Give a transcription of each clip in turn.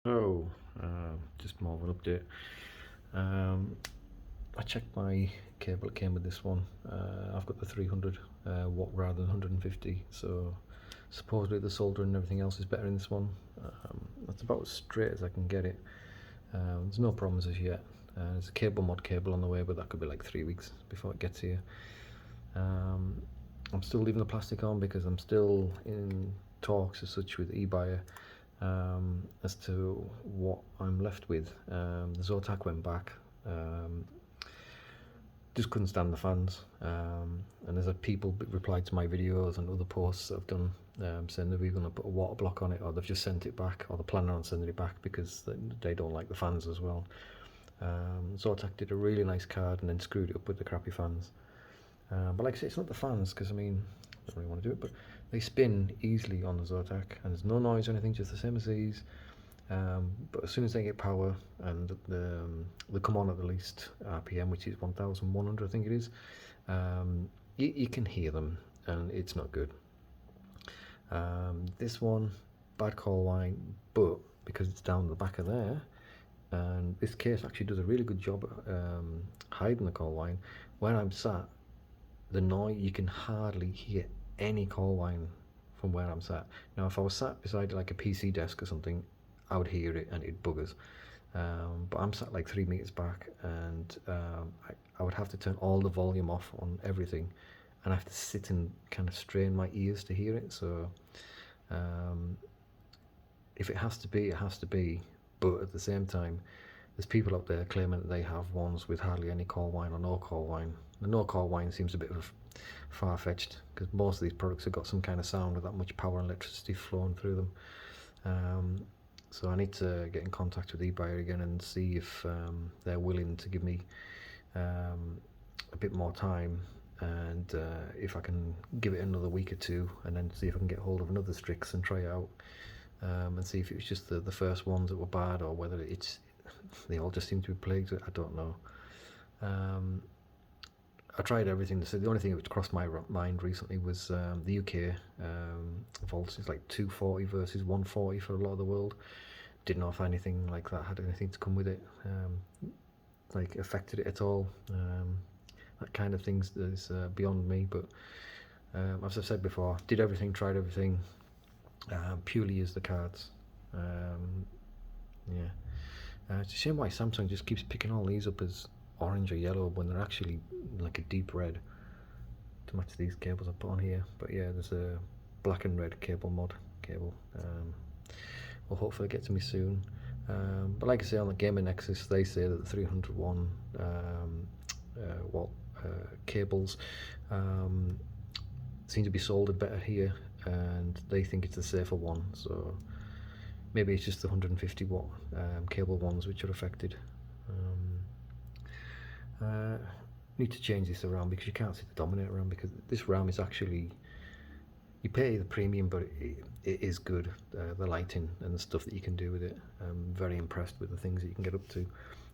So, just more of an update. I checked my cable, it came with this one. I've got the 300 watt rather than 150, so supposedly the soldering and everything else is better in this one. That's about as straight as I can get it. There's no problems as yet. There's a cable mod cable on the way, but that could be like 3 weeks before it gets here. I'm still leaving the plastic on because I'm still in talks as such with eBuyer as to what I'm left with. The Zotac went back, just couldn't stand the fans, and there's people replied to my videos and other posts that I've done saying they're either going to put a water block on it, or they've just sent it back, or they're planning on sending it back because they don't like the fans as well. Zotac did a really nice card and then screwed it up with the crappy fans. But like I say, it's not the fans, because I mean, I don't really want to do it, but they spin easily on the Zotac, and there's no noise or anything, just the same as these. But as soon as they get power and they come on at the least RPM, which is 1100, I think it is, you can hear them, and it's not good. This one, bad call line, but because it's down the back of there, and this case actually does a really good job hiding the call line. Where I'm sat, the noise, you can hardly hear any call line from where I'm sat. Now if I was sat beside like a PC desk or something, I would hear it and it'd bug us. But I'm sat like 3 meters back, and I would have to turn all the volume off on everything, and I have to sit and kind of strain my ears to hear it. So if it has to be, it has to be. But at the same time, there's people out there claiming that they have ones with hardly any call line or no call line. The no call line seems a bit of far-fetched, because most of these products have got some kind of sound with that much power and electricity flowing through them. So I need to get in contact with eBuyer again and see if they're willing to give me a bit more time, and if I can give it another week or two, and then see if I can get hold of another Strix and try it out, and see if it was just the first ones that were bad, or whether they all just seem to be plagued. I don't know. I tried everything. So the only thing that crossed my mind recently was the UK volts is like 240 versus 140 for a lot of the world. Didn't know if anything like that had anything to come with it, like affected it at all. That kind of things is beyond me. But as I've said before, did everything, tried everything, purely used the cards. Yeah, it's a shame why Samsung just keeps picking all these up as orange or yellow when they're actually like a deep red to match these cables I put on here. But yeah, there's a black and red cable mod cable. Will hopefully get to me soon. But like I say, on the Gamer Nexus, they say that the 301 watt cables seem to be soldered better here, and they think it's the safer one. So maybe it's just the 150 watt cable ones which are affected. Need to change this around, because you can't see the dominator around, because this RAM is actually, you pay the premium, but it is good. The lighting and the stuff that you can do with it, I'm very impressed with the things that you can get up to. You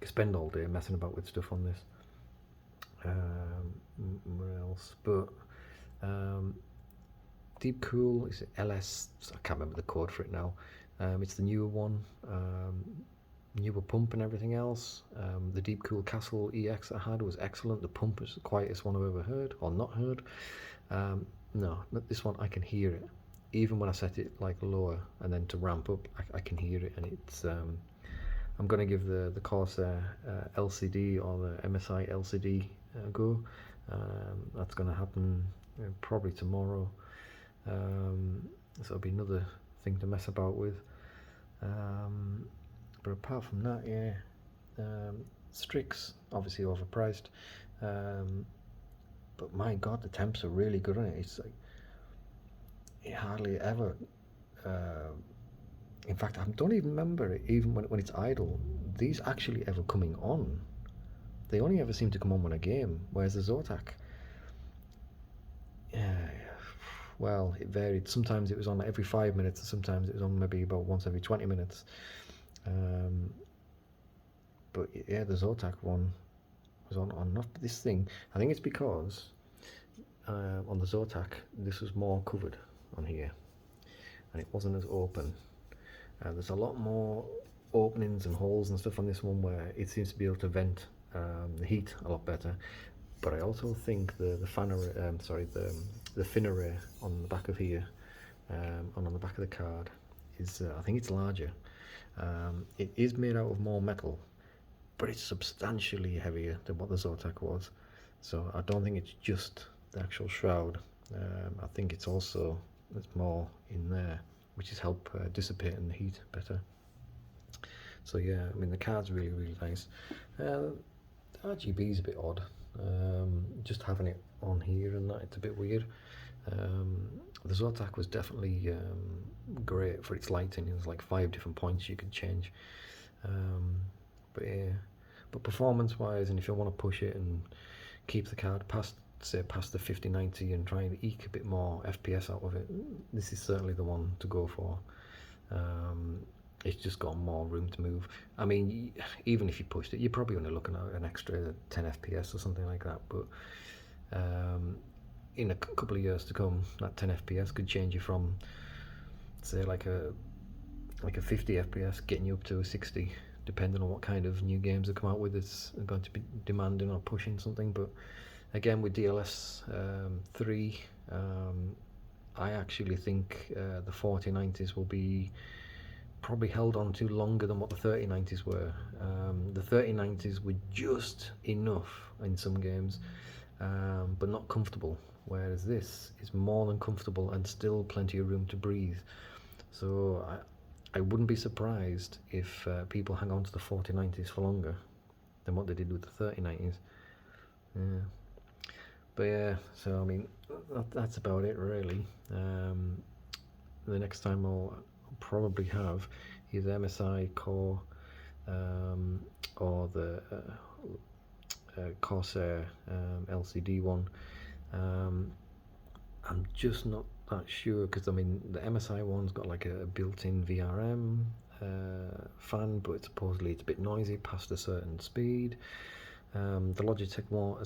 can spend all day messing about with stuff on this. Where else? But Deep Cool is LS, I can't remember the code for it now. It's the newer one, newer pump and everything else. The Deep Cool Castle EX I had was excellent. The pump is the quietest one I've ever heard, or not heard. No, not this one. I can hear it, even when I set it like lower and then to ramp up. I can hear it, and it's. I'm going to give the Corsair LCD or the MSI LCD a go. That's going to happen probably tomorrow. So it'll be another thing to mess about with. But apart from that, yeah, Strix obviously overpriced. But my god, the temps are really good on it. It's like, it hardly ever, in fact I don't even remember it, even when it's idle, these actually ever coming on. They only ever seem to come on when I game, whereas the Zotac, well, it varied. Sometimes it was on every 5 minutes, and sometimes it was on maybe about once every 20 minutes. But yeah, the Zotac one was on not this thing. I think it's because on the Zotac this was more covered on here, and it wasn't as open. There's a lot more openings and holes and stuff on this one where it seems to be able to vent the heat a lot better. But I also think the fan array, the fin array on the back of here, and on the back of the card is I think it's larger. It is made out of more metal, but it's substantially heavier than what the Zotac was. So I don't think it's just the actual shroud. I think it's also there's more in there, which is help dissipating the heat better. So yeah, I mean the card's really nice. The RGB is a bit odd. Just having it on here and that, it's a bit weird. The Zotac was definitely great for its lighting. There's like 5 different points you could change. But yeah, but performance wise, and if you want to push it and keep the card past the 5090 and try and eke a bit more FPS out of it, this is certainly the one to go for. It's just got more room to move. I mean, even if you pushed it, you're probably only looking at an extra 10 FPS or something like that, but in a couple of years to come, that 10 FPS could change you from, say, like a 50 FPS getting you up to a 60, depending on what kind of new games they come out with. It's going to be demanding or pushing something. But again, with DLS 3, I actually think the 4090s will be probably held on to longer than what the 3090s were. The 3090s were just enough in some games, but not comfortable, whereas this is more than comfortable and still plenty of room to breathe. So I wouldn't be surprised if people hang on to the 4090s for longer than what they did with the 3090s. Yeah. But yeah, so I mean, that's about it really. The next time I'll probably have either MSI Core or the Corsair LCD one. I'm just not that sure, because I mean the MSI one's got like a built-in VRM fan, but supposedly it's a bit noisy past a certain speed. The Logitech one,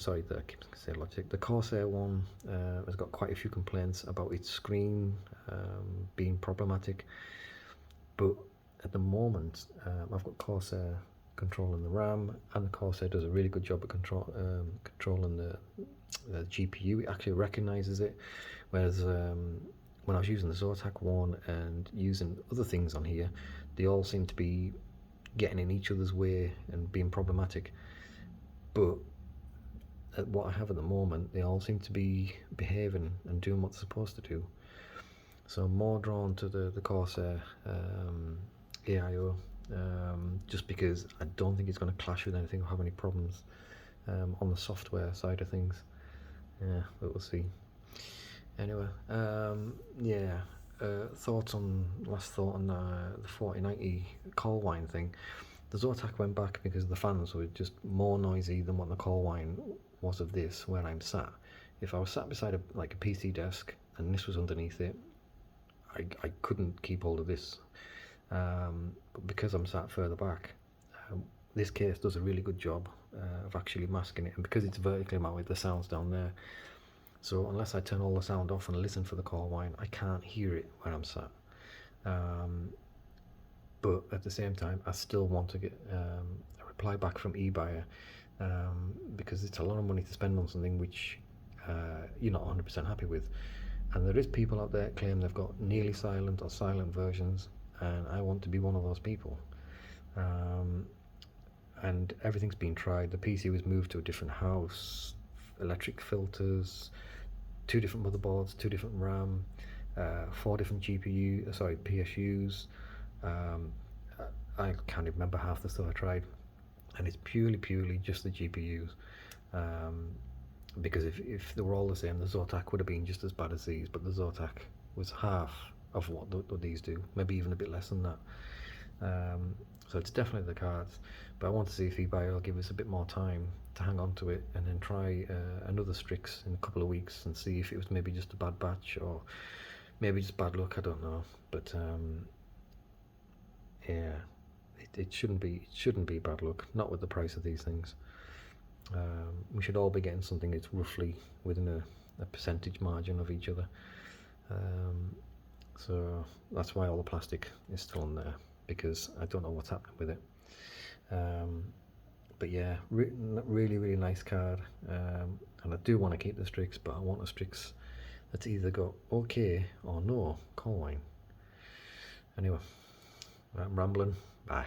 the Corsair one has got quite a few complaints about its screen being problematic, but at the moment I've got Corsair controlling the RAM, and the Corsair does a really good job at controlling the GPU. It actually recognizes it, whereas when I was using the Zotac one and using other things on here, they all seem to be getting in each other's way and being problematic. But at what I have at the moment, they all seem to be behaving and doing what they're supposed to do. So I'm more drawn to the Corsair AIO, just because I don't think it's going to clash with anything or have any problems on the software side of things. Yeah, but we'll see. Anyway, yeah, last thought on the 4090 call wine thing. The Zotac went back because the fans were just more noisy than what the call wine was of this, where I'm sat. If I was sat beside a PC desk and this was underneath it, I couldn't keep hold of this. But because I'm sat further back, this case does a really good job of actually masking it, and because it's vertically mounted, the sound's down there. So unless I turn all the sound off and listen for the call wine, I can't hear it where I'm sat. But at the same time, I still want to get a reply back from eBuyer, because it's a lot of money to spend on something which you're not 100% happy with. And there is people out there claim they've got nearly silent or silent versions, and I want to be one of those people. And everything's been tried. The PC was moved to a different house, electric filters, 2 different motherboards, 2 different RAM, 4 different PSUs. I can't even remember half the stuff I tried, and it's purely just the GPUs. Because if they were all the same, the Zotac would have been just as bad as these, but the Zotac was half of what these do, maybe even a bit less than that. So it's definitely the cards, but I want to see if eBay will give us a bit more time to hang on to it, and then try another Strix in a couple of weeks and see if it was maybe just a bad batch or maybe just bad luck. I don't know, but yeah, it shouldn't be bad luck, not with the price of these things. We should all be getting something that's roughly within a percentage margin of each other. So that's why all the plastic is still on there, because I don't know what's happening with it. But yeah, really nice card. And I do want to keep the Strix, but I want a Strix that's either got okay or no coal wine. Anyway, I'm rambling. Bye.